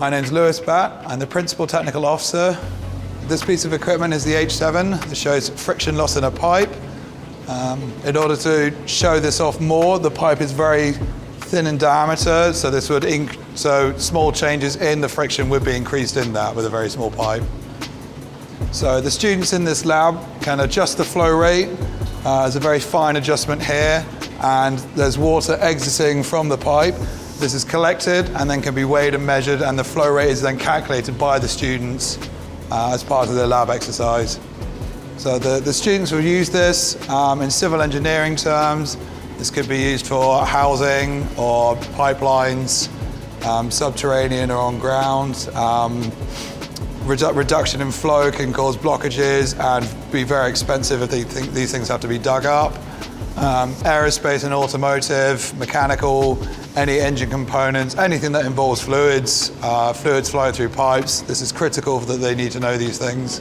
My name's Lewis Batt. I'm the Principal Technical Officer. This piece of equipment is the H7 that shows friction loss in a pipe. In order to show this off more, the pipe is very thin in diameter, so so small changes in the friction would be increased in that with a very small pipe. So the students in this lab can adjust the flow rate. There's a very fine adjustment here, and there's water exiting from the pipe. This is collected and then can be weighed and measured, and the flow rate is then calculated by the students as part of their lab exercise. So the students will use this in civil engineering terms. This could be used for housing or pipelines, subterranean or on ground. Reduction in flow can cause blockages and be very expensive if these things have to be dug up. Aerospace and automotive, mechanical, any engine components, anything that involves fluids, fluids flowing through pipes. This is critical that they need to know these things.